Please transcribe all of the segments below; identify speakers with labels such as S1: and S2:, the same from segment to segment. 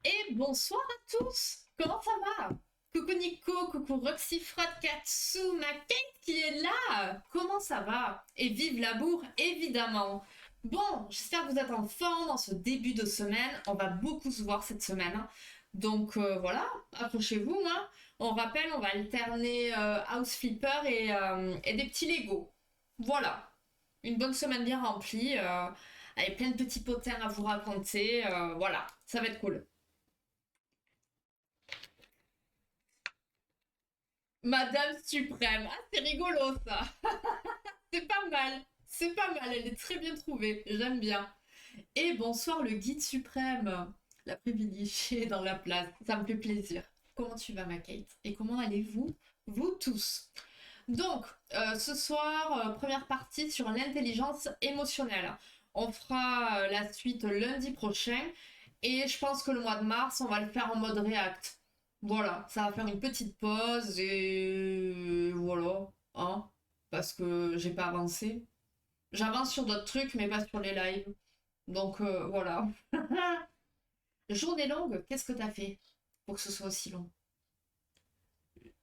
S1: Et bonsoir à tous. Comment ça va? Coucou Nico, coucou Roxy Frot Katsu, ma Kate qui est là. Comment ça va? Et vive la bourre, évidemment. Bon, j'espère que vous êtes en forme dans ce début de semaine. On va beaucoup se voir cette semaine, hein. Donc voilà, accrochez-vous, hein. On rappelle, on va alterner House Flipper et des petits Lego. Voilà, une bonne semaine bien remplie, avec plein de petits potins à vous raconter. Voilà, ça va être cool. Madame Suprême. Ah, c'est rigolo ça. C'est pas mal. C'est pas mal. Elle est très bien trouvée. J'aime bien. Et bonsoir le guide suprême. La privilégiée dans la place. Ça me fait plaisir. Comment tu vas, ma Kate? Et comment allez-vous? Vous tous. Donc, ce soir, première partie sur l'intelligence émotionnelle. On fera la suite lundi prochain. Et je pense que le mois de mars, on va le faire en mode React. Voilà, ça va faire une petite pause et voilà, hein, parce que j'ai pas avancé. J'avance sur d'autres trucs, mais pas sur les lives. Donc voilà. Journée longue, qu'est-ce que t'as fait pour que ce soit aussi long?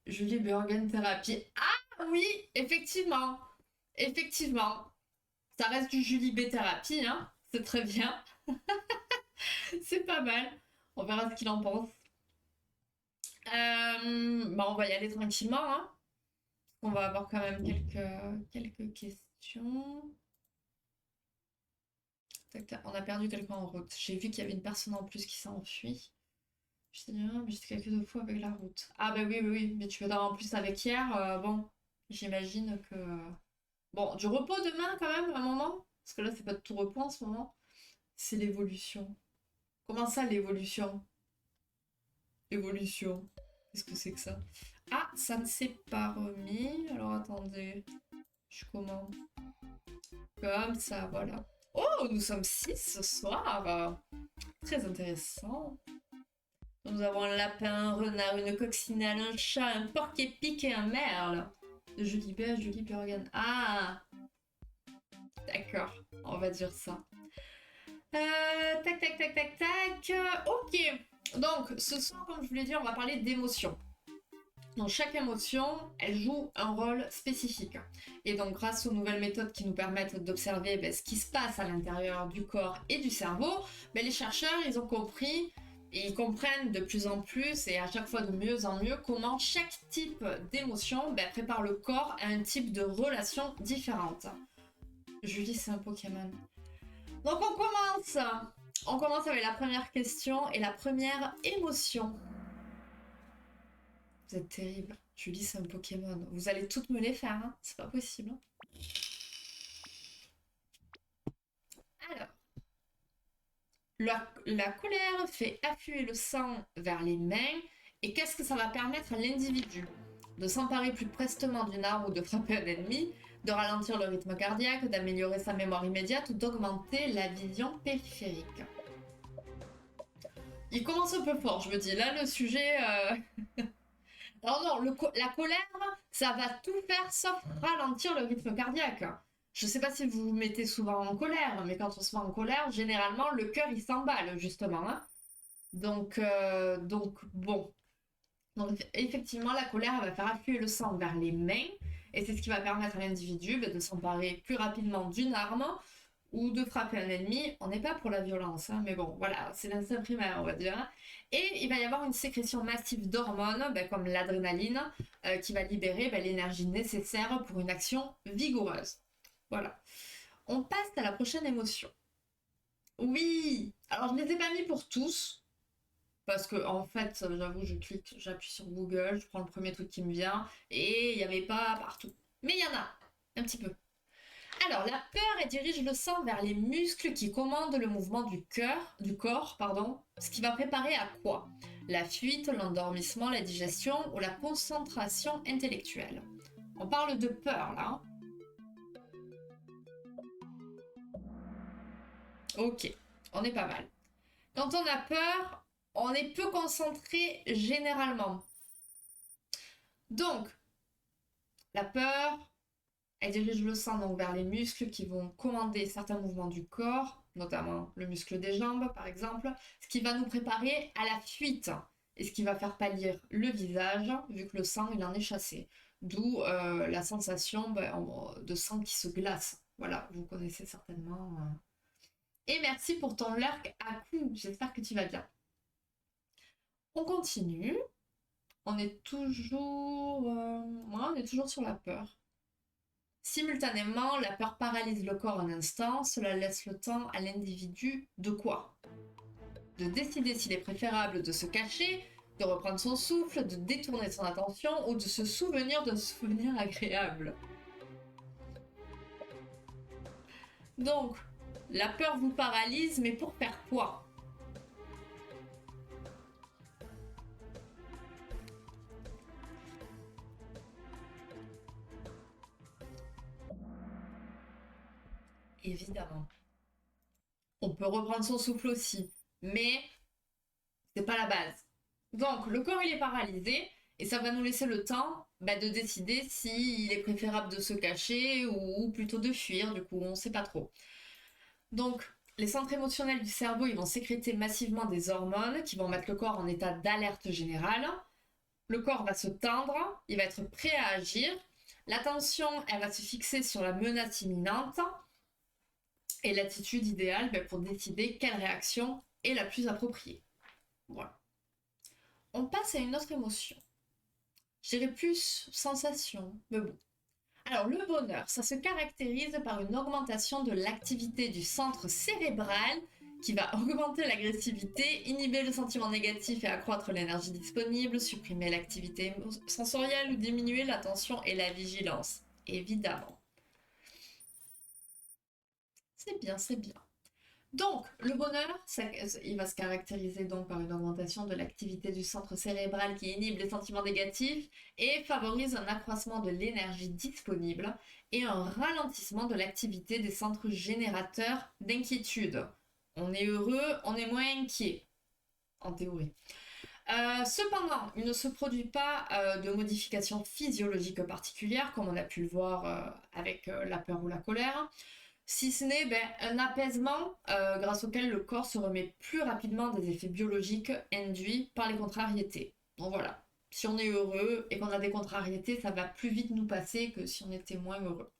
S1: Julie Burgen thérapie. Ah oui, effectivement. Effectivement. Ça reste du Julie B thérapie, hein. C'est très bien. C'est pas mal. On verra ce qu'il en pense. Bah, on va y aller tranquillement, hein. On va avoir quand même quelques questions. Tac, tac. On a perdu quelqu'un en route. J'ai vu qu'il y avait une personne en plus qui s'est enfuie. Je t'ai dit, ah, mais j'étais quelques fois avec la route. Ah bah oui, oui, oui. Mais tu veux en plus avec hier. Bon, j'imagine que... Bon, du repos demain quand même, un moment. Parce que là, c'est pas de tout repos en ce moment. C'est l'évolution. Comment ça, l'évolution? Évolution. Qu'est-ce que c'est que ça? Ah, ça ne s'est pas remis. Alors attendez. Je commande. Comme ça, voilà. Oh, nous sommes 6 ce soir. Très intéressant. Nous avons un lapin, un renard, une coccinelle, un chat, un porc-épic et un merle. De Julie B à Julie Burgan. Ah, d'accord. On va dire ça. Tac, tac, tac, tac, tac. Ok. Donc, ce soir, comme je vous l'ai dit, on va parler d'émotions. Donc chaque émotion, elle joue un rôle spécifique. Et donc grâce aux nouvelles méthodes qui nous permettent d'observer ce qui se passe à l'intérieur du corps et du cerveau, les chercheurs, ils ont compris et ils comprennent de plus en plus et à chaque fois de mieux en mieux comment chaque type d'émotion prépare le corps à un type de relation différente. Julie, c'est un Pokémon. Donc on commence. On commence avec la première question et la première émotion. Vous êtes terrible. Julie, c'est un Pokémon. Vous allez toutes me les faire, hein. C'est pas possible, hein. Alors, la colère fait affluer le sang vers les mains. Et qu'est-ce que ça va permettre à l'individu? De s'emparer plus prestement d'une arme ou de frapper un ennemi, de ralentir le rythme cardiaque, d'améliorer sa mémoire immédiate ou d'augmenter la vision périphérique. Il commence un peu fort, je me dis. Là, le sujet... Alors non, la colère, ça va tout faire sauf ralentir le rythme cardiaque. Je sais pas si vous vous mettez souvent en colère, mais quand on se met en colère, généralement, le cœur, il s'emballe, justement, hein. Donc bon. Donc, effectivement, la colère, elle va faire affluer le sang vers les mains, et c'est ce qui va permettre à l'individu de s'emparer plus rapidement d'une arme ou de frapper un ennemi. On n'est pas pour la violence, hein, mais bon, voilà, c'est l'instinct primaire, on va dire. Et il va y avoir une sécrétion massive d'hormones, comme l'adrénaline, qui va libérer l'énergie nécessaire pour une action vigoureuse. Voilà. On passe à la prochaine émotion. Oui. Alors, je ne les ai pas mis pour tous, parce que en fait, j'avoue, j'appuie sur Google, je prends le premier truc qui me vient, et il n'y avait pas partout. Mais il y en a, un petit peu. Alors, la peur, elle dirige le sang vers les muscles qui commandent le mouvement du corps, ce qui va préparer à quoi? La fuite, l'endormissement, la digestion ou la concentration intellectuelle. On parle de peur, là, hein. Ok, on est pas mal. Quand on a peur, on est peu concentré généralement. Donc, la peur, Elle dirige le sang donc vers les muscles qui vont commander certains mouvements du corps, notamment le muscle des jambes par exemple, ce qui va nous préparer à la fuite et ce qui va faire pâlir le visage vu que le sang il en est chassé. D'où la sensation de sang qui se glace. Voilà, vous connaissez certainement. Et merci pour ton lurk à coup, j'espère que tu vas bien. On continue. On est toujours sur la peur. Simultanément, la peur paralyse le corps un instant, cela laisse le temps à l'individu de quoi? De décider s'il est préférable de se cacher, de reprendre son souffle, de détourner son attention ou de se souvenir d'un souvenir agréable. Donc, la peur vous paralyse, mais pour faire quoi? Évidemment. On peut reprendre son souffle aussi, mais c'est pas la base. Donc, le corps il est paralysé et ça va nous laisser le temps de décider s'il est préférable de se cacher ou plutôt de fuir. Du coup, on sait pas trop. Donc, les centres émotionnels du cerveau ils vont sécréter massivement des hormones qui vont mettre le corps en état d'alerte générale. Le corps va se tendre, il va être prêt à agir. L'attention, elle va se fixer sur la menace imminente et l'attitude idéale pour décider quelle réaction est la plus appropriée. Voilà. On passe à une autre émotion. Je dirais plus sensation, mais bon. Alors le bonheur, ça se caractérise par une augmentation de l'activité du centre cérébral qui va augmenter l'agressivité, inhiber le sentiment négatif et accroître l'énergie disponible, supprimer l'activité sensorielle ou diminuer l'attention et la vigilance. Évidemment. C'est bien, c'est bien. Donc, le bonheur, il va se caractériser donc par une augmentation de l'activité du centre cérébral qui inhibe les sentiments négatifs et favorise un accroissement de l'énergie disponible et un ralentissement de l'activité des centres générateurs d'inquiétude. On est heureux, on est moins inquiet, en théorie. Cependant, il ne se produit pas de modifications physiologiques particulières, comme on a pu le voir avec la peur ou la colère. Si ce n'est un apaisement grâce auquel le corps se remet plus rapidement des effets biologiques induits par les contrariétés. Donc voilà, si on est heureux et qu'on a des contrariétés, ça va plus vite nous passer que si on était moins heureux.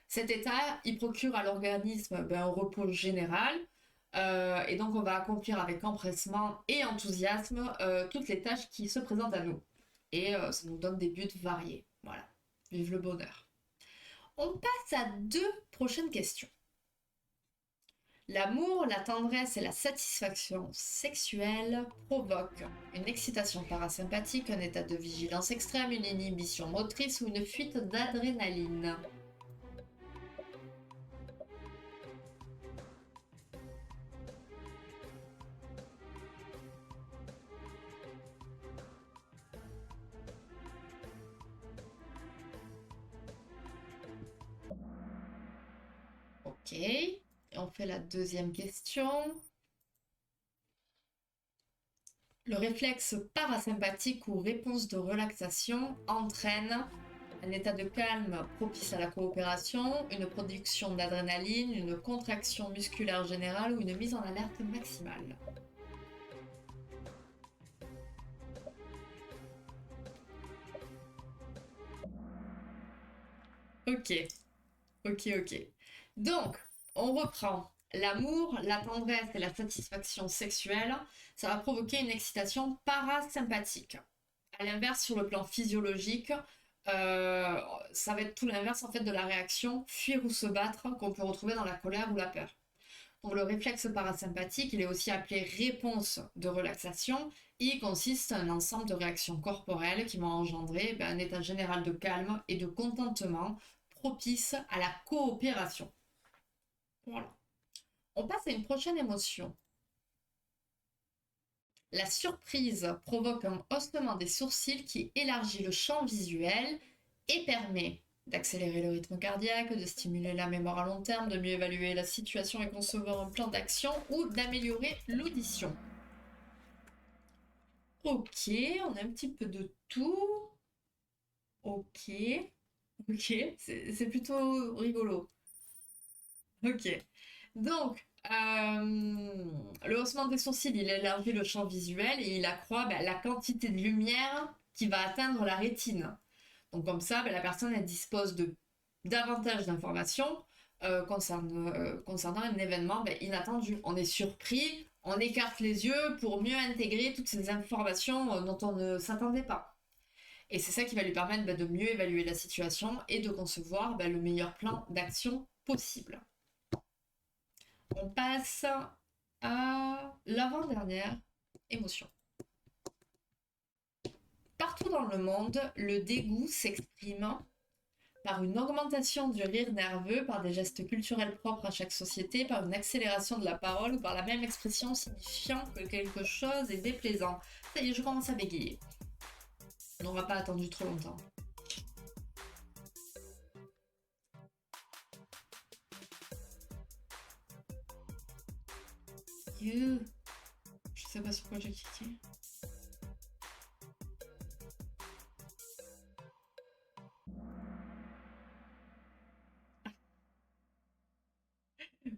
S1: Cet état, il procure à l'organisme un repos général et donc on va accomplir avec empressement et enthousiasme toutes les tâches qui se présentent à nous. Et ça nous donne des buts variés. Voilà, vive le bonheur. On passe à 2 prochaines questions. L'amour, la tendresse et la satisfaction sexuelle provoquent une excitation parasympathique, un état de vigilance extrême, une inhibition motrice ou une fuite d'adrénaline. Ok, et on fait la deuxième question. Le réflexe parasympathique ou réponse de relaxation entraîne un état de calme propice à la coopération, une production d'adrénaline, une contraction musculaire générale ou une mise en alerte maximale. Ok, ok. Donc, on reprend. L'amour, la tendresse et la satisfaction sexuelle, ça va provoquer une excitation parasympathique. À l'inverse, sur le plan physiologique, ça va être tout l'inverse en fait de la réaction fuir ou se battre qu'on peut retrouver dans la colère ou la peur. Donc le réflexe parasympathique, il est aussi appelé réponse de relaxation. Il consiste en un ensemble de réactions corporelles qui vont engendrer un état général de calme et de contentement propice à la coopération. Voilà. On passe à une prochaine émotion. La surprise provoque un haussement des sourcils qui élargit le champ visuel et permet d'accélérer le rythme cardiaque, de stimuler la mémoire à long terme, de mieux évaluer la situation et concevoir un plan d'action ou d'améliorer l'audition. Ok, on a un petit peu de tout. Ok. Ok, c'est plutôt rigolo. Ok. Donc, le haussement des sourcils, il élargit le champ visuel et il accroît la quantité de lumière qui va atteindre la rétine. Donc comme ça, la personne elle dispose de davantage d'informations concernant un événement inattendu. On est surpris, on écarte les yeux pour mieux intégrer toutes ces informations dont on ne s'attendait pas. Et c'est ça qui va lui permettre de mieux évaluer la situation et de concevoir le meilleur plan d'action possible. On passe à l'avant-dernière émotion. Partout dans le monde, le dégoût s'exprime par une augmentation du rire nerveux, par des gestes culturels propres à chaque société, par une accélération de la parole ou par la même expression signifiant que quelque chose est déplaisant. Ça y est, je commence à bégayer. On n'aura pas attendu trop longtemps. Je sais pas sur quoi j'ai cliqué.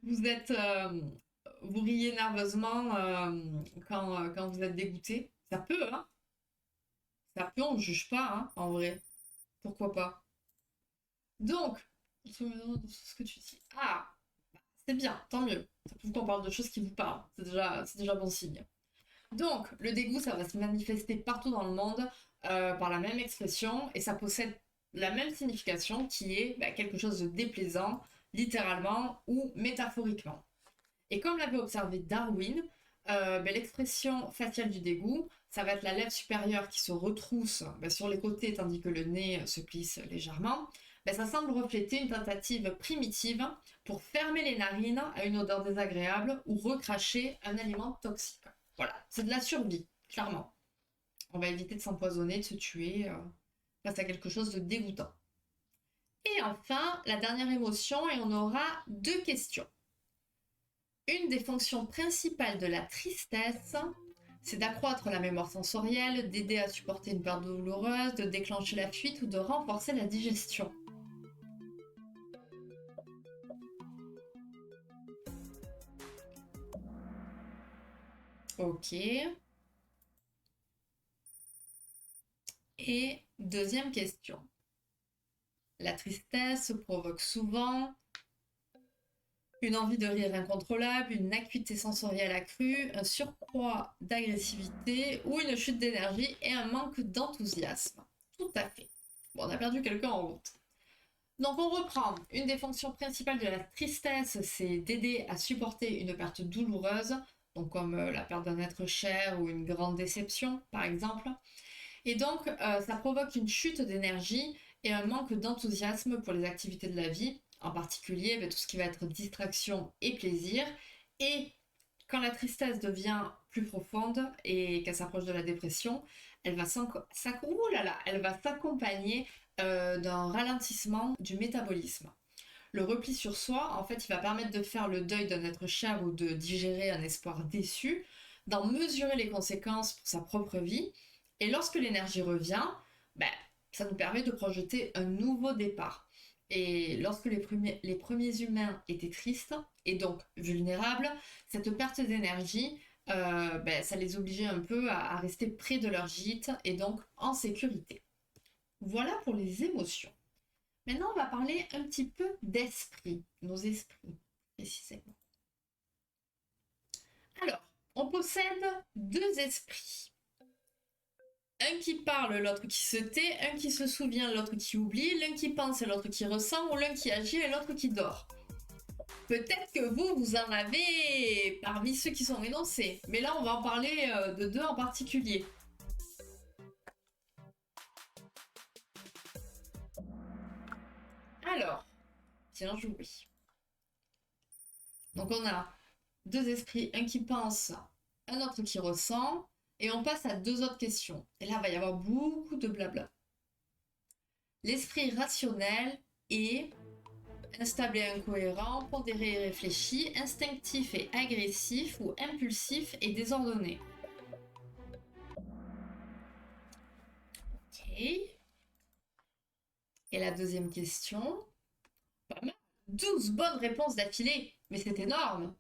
S1: Vous êtes, vous riez nerveusement quand vous êtes dégoûté. Ça peut, hein. Ça peut, on ne juge pas, hein, en vrai. Pourquoi pas. Donc, ce que tu dis. Ah, c'est bien, tant mieux. Ça prouve qu'on parle de choses qui vous parlent. C'est déjà bon signe. Donc, le dégoût, ça va se manifester partout dans le monde par la même expression et ça possède la même signification qui est quelque chose de déplaisant, littéralement ou métaphoriquement. Et comme l'avait observé Darwin, l'expression faciale du dégoût, ça va être la lèvre supérieure qui se retrousse sur les côtés tandis que le nez se plisse légèrement. Ça semble refléter une tentative primitive pour fermer les narines à une odeur désagréable ou recracher un aliment toxique. Voilà, c'est de la survie, clairement. On va éviter de s'empoisonner, de se tuer face à quelque chose de dégoûtant. Et enfin, la dernière émotion, et on aura deux questions. Une des fonctions principales de la tristesse, c'est d'accroître la mémoire sensorielle, d'aider à supporter une perte douloureuse, de déclencher la fuite ou de renforcer la digestion. Ok. Et deuxième question. La tristesse provoque souvent une envie de rire incontrôlable, une acuité sensorielle accrue, un surcroît d'agressivité ou une chute d'énergie et un manque d'enthousiasme. Tout à fait. Bon, on a perdu quelqu'un en route. Donc on reprend. Une des fonctions principales de la tristesse, c'est d'aider à supporter une perte douloureuse, donc comme la perte d'un être cher ou une grande déception, par exemple. Et donc ça provoque une chute d'énergie et un manque d'enthousiasme pour les activités de la vie, en particulier tout ce qui va être distraction et plaisir. Et quand la tristesse devient plus profonde et qu'elle s'approche de la dépression, elle va s'accompagner d'un ralentissement du métabolisme. Le repli sur soi, en fait, il va permettre de faire le deuil d'un être cher ou de digérer un espoir déçu, d'en mesurer les conséquences pour sa propre vie. Et lorsque l'énergie revient, ben, ça nous permet de projeter un nouveau départ. Et lorsque les premiers humains étaient tristes et donc vulnérables, cette perte d'énergie, ça les obligeait un peu à rester près de leur gîte et donc en sécurité. Voilà pour les émotions. Maintenant, on va parler un petit peu d'esprit, nos esprits, précisément. Alors, on possède deux esprits. Un qui parle, l'autre qui se tait, un qui se souvient, l'autre qui oublie, l'un qui pense et l'autre qui ressent, ou l'un qui agit et l'autre qui dort. Peut-être que vous en avez parmi ceux qui sont énoncés, mais là on va en parler de deux en particulier. Alors, bien joué. Donc on a deux esprits, un qui pense, un autre qui ressent, et on passe à deux autres questions. Et là, il va y avoir beaucoup de blabla. L'esprit rationnel est instable et incohérent, pondéré et réfléchi, instinctif et agressif, ou impulsif et désordonné. Ok. Et Et la deuxième question, pas mal. 12 bonnes réponses d'affilée, mais c'est énorme.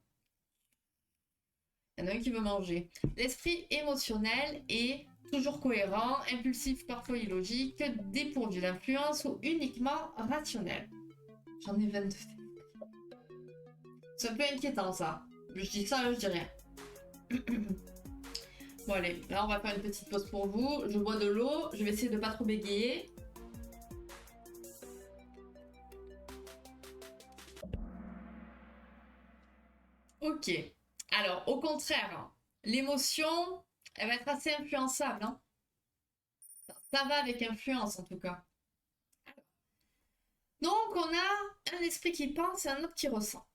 S1: Il y en a un qui veut manger. L'esprit émotionnel est toujours cohérent, impulsif, parfois illogique, dépourvu d'influence ou uniquement rationnel. J'en ai 22. C'est un peu inquiétant ça. Je dis ça, je dis rien. Bon allez, là on va faire une petite pause pour vous. Je bois de l'eau, je vais essayer de pas trop bégayer. Ok. Alors, au contraire, hein, l'émotion, elle va être assez influençable. Hein. Ça va avec influence en tout cas. Donc, on a un esprit qui pense et un autre qui ressent.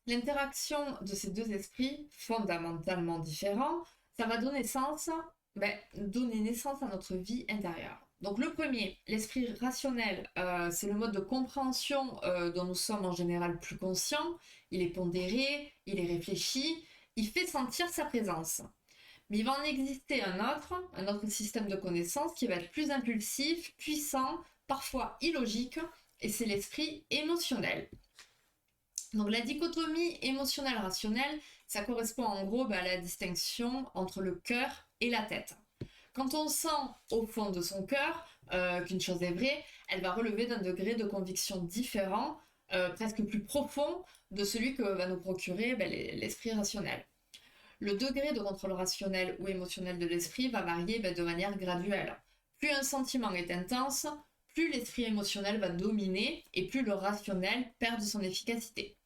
S1: L'interaction de ces deux esprits, fondamentalement différents, ça va donner naissance à notre vie intérieure. Donc le premier, l'esprit rationnel, c'est le mode de compréhension dont nous sommes en général plus conscients. Il est pondéré, il est réfléchi, il fait sentir sa présence. Mais il va en exister un autre système de connaissances qui va être plus impulsif, puissant, parfois illogique, et c'est l'esprit émotionnel. Donc la dichotomie émotionnelle-rationnelle, ça correspond en gros à la distinction entre le cœur et la tête. Quand on sent au fond de son cœur qu'une chose est vraie, elle va relever d'un degré de conviction différent, presque plus profond de celui que va nous procurer l'esprit rationnel. Le degré de contrôle rationnel ou émotionnel de l'esprit va varier de manière graduelle. Plus un sentiment est intense, plus l'esprit émotionnel va dominer et plus le rationnel perd de son efficacité.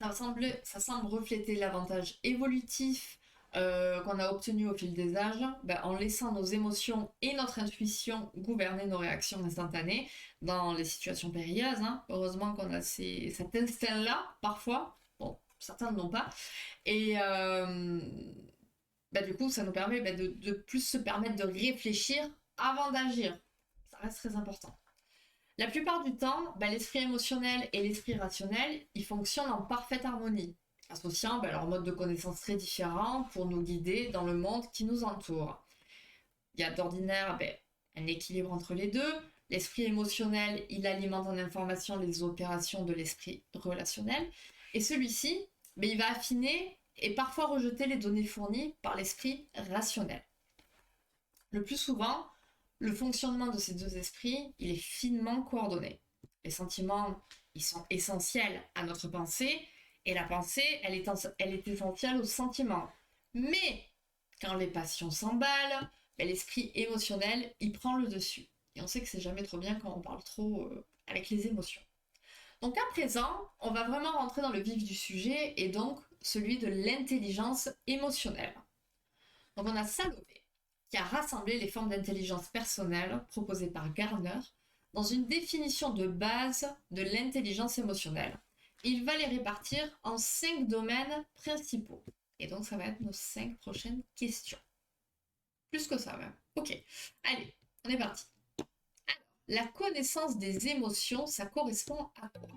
S1: Ça semble refléter l'avantage évolutif qu'on a obtenu au fil des âges, en laissant nos émotions et notre intuition gouverner nos réactions instantanées dans les situations périlleuses. Hein. Heureusement qu'on a cet instinct-là, parfois. Bon, certains ne l'ont pas. Et du coup, ça nous permet de plus se permettre de réfléchir avant d'agir. Ça reste très important. La plupart du temps, l'esprit émotionnel et l'esprit rationnel, ils fonctionnent en parfaite harmonie, associant leurs modes de connaissance très différents pour nous guider dans le monde qui nous entoure. Il y a d'ordinaire un équilibre entre les deux. L'esprit émotionnel, il alimente en information les opérations de l'esprit relationnel, et celui-ci, il va affiner et parfois rejeter les données fournies par l'esprit rationnel. Le plus souvent, le fonctionnement de ces deux esprits, il est finement coordonné. Les sentiments, ils sont essentiels à notre pensée, et la pensée, elle est essentielle aux sentiments. Mais quand les passions s'emballent, l'esprit émotionnel, il prend le dessus. Et on sait que c'est jamais trop bien quand on parle trop avec les émotions. Donc à présent, on va vraiment rentrer dans le vif du sujet, et donc celui de l'intelligence émotionnelle. Donc on a Salomé, qui a rassemblé les formes d'intelligence personnelle proposées par Gardner dans une définition de base de l'intelligence émotionnelle. Il va les répartir en 5 domaines principaux. Et donc, ça va être nos 5 prochaines questions. Plus que ça, même. Ok. Allez, on est parti. Alors, la connaissance des émotions, ça correspond à quoi?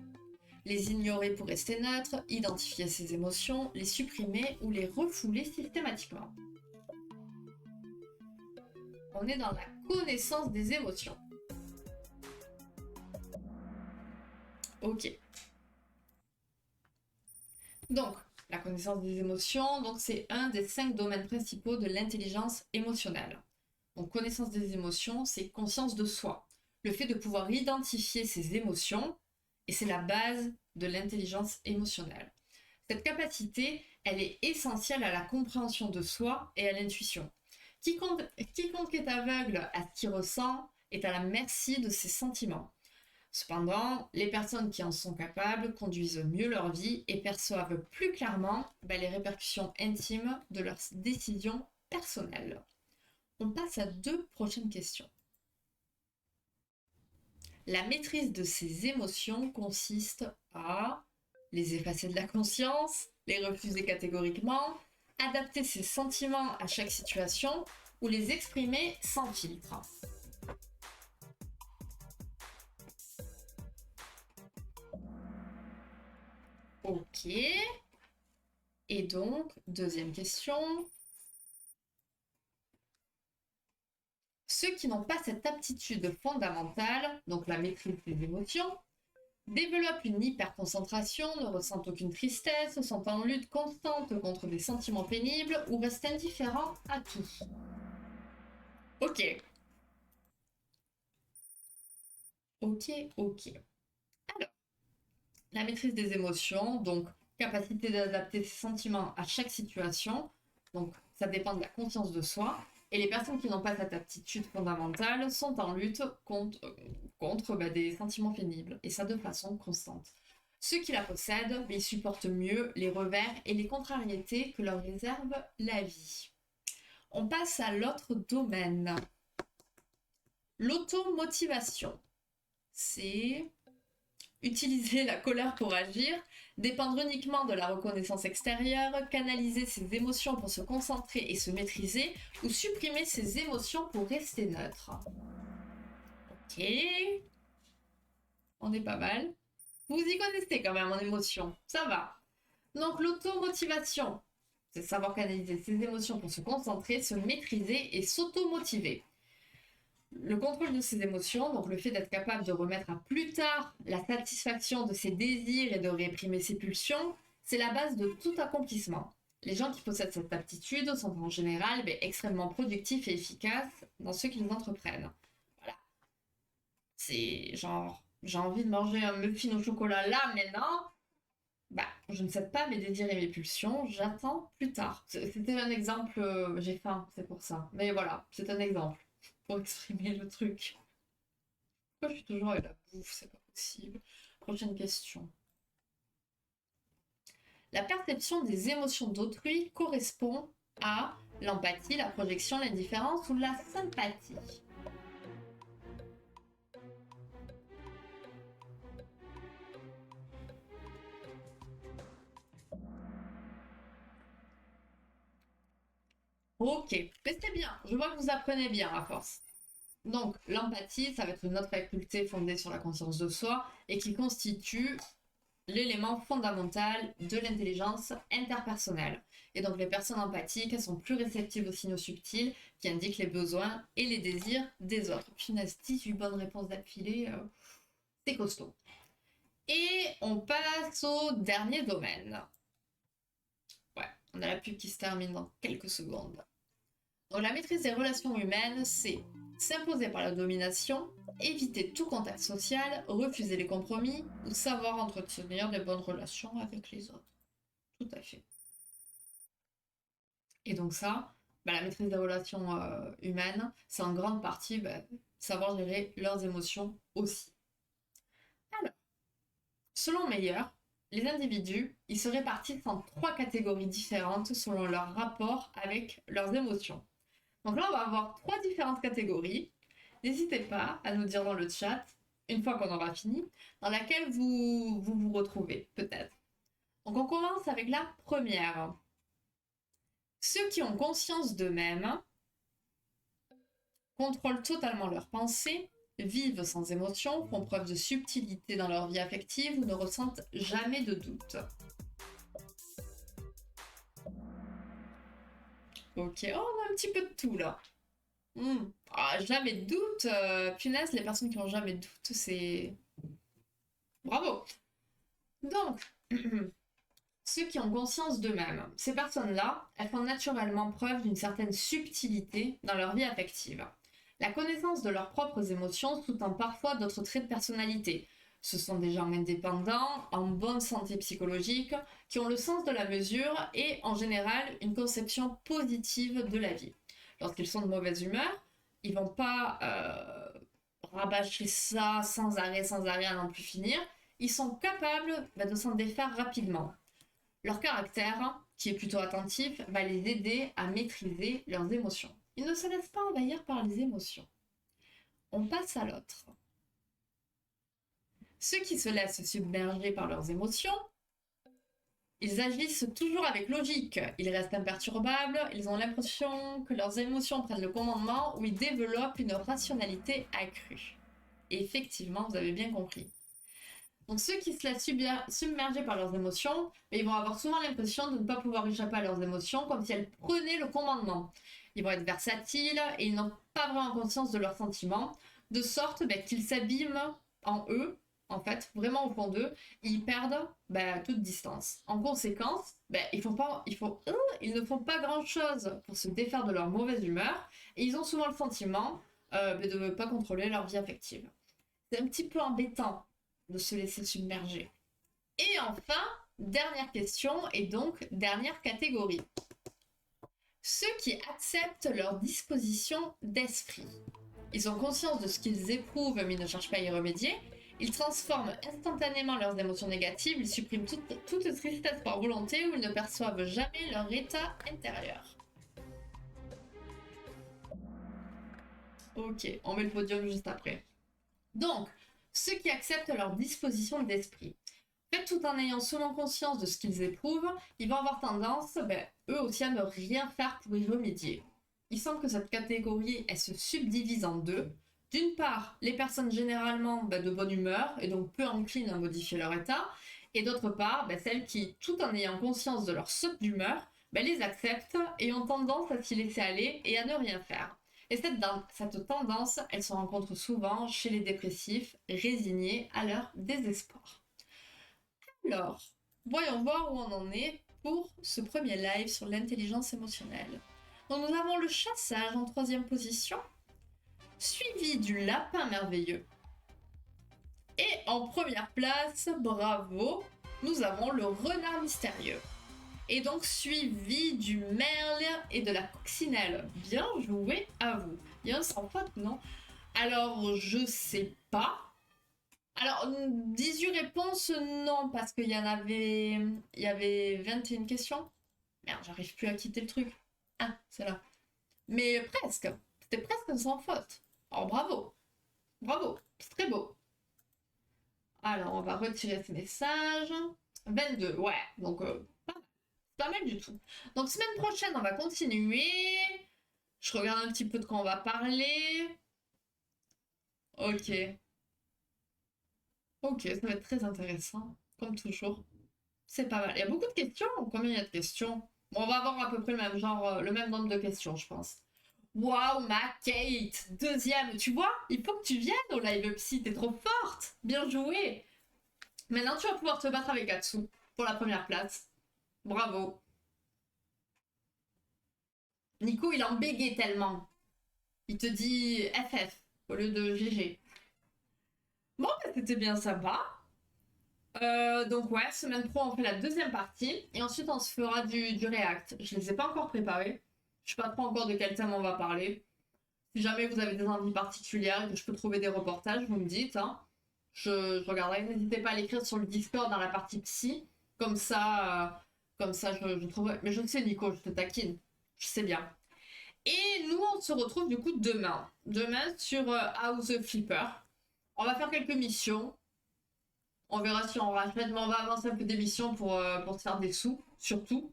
S1: Les ignorer pour rester neutre, identifier ses émotions, les supprimer ou les refouler systématiquement. On est dans la connaissance des émotions. Ok. Donc, la connaissance des émotions, donc c'est un des 5 domaines principaux de l'intelligence émotionnelle. Donc, connaissance des émotions, c'est conscience de soi. Le fait de pouvoir identifier ses émotions, et c'est la base de l'intelligence émotionnelle. Cette capacité, elle est essentielle à la compréhension de soi et à l'intuition. Quiconque est aveugle à ce qu'il ressent est à la merci de ses sentiments. Cependant, les personnes qui en sont capables conduisent mieux leur vie et perçoivent plus clairement les répercussions intimes de leurs décisions personnelles. On passe à 2 prochaines questions. La maîtrise de ces émotions consiste à les effacer de la conscience, les refuser catégoriquement, adapter ses sentiments à chaque situation ou les exprimer sans filtre. Ok. Et donc, deuxième question. Ceux qui n'ont pas cette aptitude fondamentale, donc la maîtrise des émotions, développent une hyperconcentration, ne ressentent aucune tristesse, sont en lutte constante contre des sentiments pénibles ou restent indifférents à tout. Ok. Ok. Alors, la maîtrise des émotions, donc capacité d'adapter ses sentiments à chaque situation, donc ça dépend de la conscience de soi, et les personnes qui n'ont pas cette aptitude fondamentale sont en lutte contre des sentiments pénibles, et ça de façon constante. Ceux qui la possèdent, ils supportent mieux les revers et les contrariétés que leur réserve la vie. On passe à l'autre domaine. L'automotivation. C'est utiliser la colère pour agir, dépendre uniquement de la reconnaissance extérieure, canaliser ses émotions pour se concentrer et se maîtriser, ou supprimer ses émotions pour rester neutre. Ok. On est pas mal. Vous y connaissez quand même en émotion. Ça va. Donc l'automotivation, c'est savoir canaliser ses émotions pour se concentrer, se maîtriser et s'automotiver. Le contrôle de ses émotions, donc le fait d'être capable de remettre à plus tard la satisfaction de ses désirs et de réprimer ses pulsions, c'est la base de tout accomplissement. Les gens qui possèdent cette aptitude sont en général extrêmement productifs et efficaces dans ce qu'ils entreprennent. Voilà. C'est genre, j'ai envie de manger un muffin au chocolat là, maintenant. Bah, je ne cède pas mes désirs et mes pulsions, j'attends plus tard. C'était un exemple, j'ai faim, c'est pour ça. Mais voilà, c'est un exemple pour exprimer le truc. Pourquoi je suis toujours avec la bouffe, c'est pas possible. Prochaine question. La perception des émotions d'autrui correspond à l'empathie, la projection, l'indifférence ou la sympathie. Ok, mais c'est bien, je vois que vous apprenez bien à force. Donc, l'empathie, ça va être une autre faculté fondée sur la conscience de soi et qui constitue l'élément fondamental de l'intelligence interpersonnelle. Et donc, les personnes empathiques, elles sont plus réceptives aux signaux subtils qui indiquent les besoins et les désirs des autres. Punaise, 18 bonnes réponses d'affilée, c'est costaud. Et on passe au dernier domaine. Ouais, on a la pub qui se termine dans quelques secondes. Donc la maîtrise des relations humaines, c'est s'imposer par la domination, éviter tout contact social, refuser les compromis ou savoir entretenir de bonnes relations avec les autres. Tout à fait. Et donc ça, la maîtrise des relations humaines, c'est en grande partie savoir gérer leurs émotions aussi. Alors, selon Meyer, les individus, ils se répartissent en 3 catégories différentes selon leur rapport avec leurs émotions. Donc là, on va avoir 3 différentes catégories. N'hésitez pas à nous dire dans le chat, une fois qu'on aura fini, dans laquelle vous retrouvez, peut-être. Donc on commence avec la première. Ceux qui ont conscience d'eux-mêmes contrôlent totalement leurs pensées, vivent sans émotion, font preuve de subtilité dans leur vie affective ou ne ressentent jamais de doute. Ok, oh, on a un petit peu de tout là. Ah, jamais de doute, punaise, les personnes qui n'ont jamais de doute, c'est... Bravo. Donc, ceux qui ont conscience d'eux-mêmes, ces personnes-là, elles font naturellement preuve d'une certaine subtilité dans leur vie affective. La connaissance de leurs propres émotions sous-tend parfois d'autres traits de personnalité. Ce sont des gens indépendants, en bonne santé psychologique, qui ont le sens de la mesure et, en général, une conception positive de la vie. Lorsqu'ils sont de mauvaise humeur, ils vont pas rabâcher ça sans arrêt à n'en plus finir. Ils sont capables de s'en défaire rapidement. Leur caractère, qui est plutôt attentif, va les aider à maîtriser leurs émotions. Ils ne se laissent pas envahir par les émotions. On passe à l'autre. Ceux qui se laissent submerger par leurs émotions, ils agissent toujours avec logique, ils restent imperturbables, ils ont l'impression que leurs émotions prennent le commandement ou ils développent une rationalité accrue. Et effectivement, vous avez bien compris. Donc ceux qui se laissent submerger par leurs émotions, ils vont avoir souvent l'impression de ne pas pouvoir échapper à leurs émotions comme si elles prenaient le commandement. Ils vont être versatiles et ils n'ont pas vraiment conscience de leurs sentiments, de sorte qu'ils s'abîment en eux, en fait, vraiment au fond d'eux, et ils perdent toute distance. En conséquence, ils ne font pas grand-chose pour se défaire de leur mauvaise humeur, et ils ont souvent le sentiment de ne pas contrôler leur vie affective. C'est un petit peu embêtant de se laisser submerger. Et enfin, dernière question et donc dernière catégorie. Ceux qui acceptent leur disposition d'esprit. Ils ont conscience de ce qu'ils éprouvent mais ils ne cherchent pas à y remédier. Ils transforment instantanément leurs émotions négatives, ils suppriment toute tristesse par volonté ou ils ne perçoivent jamais leur état intérieur. Ok, on met le podium juste après. Donc, ceux qui acceptent leur disposition d'esprit. En fait, tout en ayant seulement conscience de ce qu'ils éprouvent, ils vont avoir tendance, eux aussi, à ne rien faire pour y remédier. Il semble que cette catégorie, elle se subdivise en deux. D'une part, les personnes généralement de bonne humeur et donc peu enclines à modifier leur état, et d'autre part, celles qui, tout en ayant conscience de leur saute d'humeur, les acceptent et ont tendance à s'y laisser aller et à ne rien faire. Et cette tendance, elle se rencontre souvent chez les dépressifs, résignés à leur désespoir. Alors, voyons voir où on en est pour ce premier live sur l'intelligence émotionnelle. Donc nous avons le chassage en 3e position, suivi du lapin merveilleux. Et en première place, bravo, nous avons le renard mystérieux. Et donc suivi du merle et de la coccinelle. Bien joué à vous. Il y a un sans faute, non? Alors, je sais pas. Alors, 18 réponses, non, parce qu'il y avait 21 questions. Merde, j'arrive plus à quitter le truc. Ah, c'est là. Mais presque. C'était presque un sans faute. Alors, bravo. Bravo. C'est très beau. Alors, on va retirer ce message. 22, ouais. Donc, pas mal du tout. Donc, semaine prochaine, on va continuer. Je regarde un petit peu de quoi on va parler. Ok. Ok, ça va être très intéressant, comme toujours. C'est pas mal. Il y a beaucoup de questions. Combien il y a de questions? Bon, on va avoir à peu près le même genre, le même nombre de questions, je pense. Waouh, ma Kate, 2e. Tu vois, il faut que tu viennes au live psy. T'es trop forte. Bien joué. Maintenant, tu vas pouvoir te battre avec Atsu pour la première place. Bravo. Nico, il en bégait tellement. Il te dit FF au lieu de GG. Bon, c'était bien sympa. Donc ouais, semaine pro, on fait la 2e partie. Et ensuite, on se fera du React. Je les ai pas encore préparés. Je sais pas trop encore de quel thème on va parler. Si jamais vous avez des envies particulières et que je peux trouver des reportages, vous me dites. Hein. Je regarderai. N'hésitez pas à l'écrire sur le Discord dans la partie psy. Comme ça, je trouverai. Mais je le sais, Nico, je te taquine. Je sais bien. Et nous, on se retrouve du coup demain. Demain sur House Flipper. On va faire quelques missions. On verra si on rachète, mais on va avancer un peu des missions pour se faire des sous, surtout.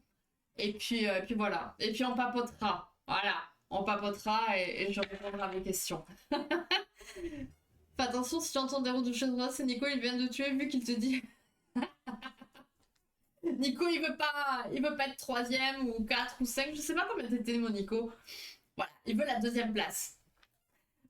S1: Et puis voilà. Et puis on papotera. Voilà. On papotera et je répondrai à vos questions. Fais attention, si tu entends des roues de chaise droite, c'est Nico, il vient de tuer vu qu'il te dit. Nico, il veut pas être 3e ou 4 ou 5. Je sais pas combien t'étais, mon Nico. Voilà, il veut la 2e place.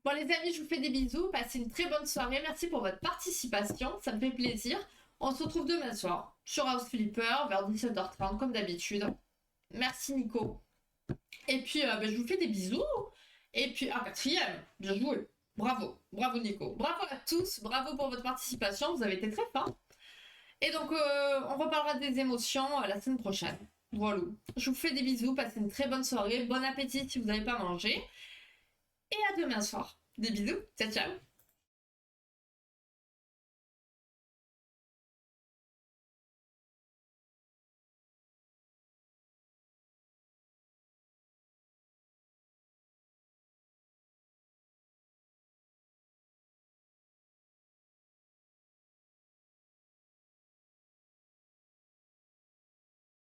S1: Bon les amis, je vous fais des bisous, passez une très bonne soirée, merci pour votre participation, ça me fait plaisir. On se retrouve demain soir sur House Flipper vers 17h30 comme d'habitude. Merci Nico. Et puis je vous fais des bisous. Et puis, 4e, bien joué. Bravo, bravo Nico. Bravo à tous, bravo pour votre participation, vous avez été très forts. Et donc on reparlera des émotions la semaine prochaine. Voilà. Je vous fais des bisous, passez une très bonne soirée, bon appétit si vous n'avez pas mangé. Et à demain soir. Des bisous, ciao ciao.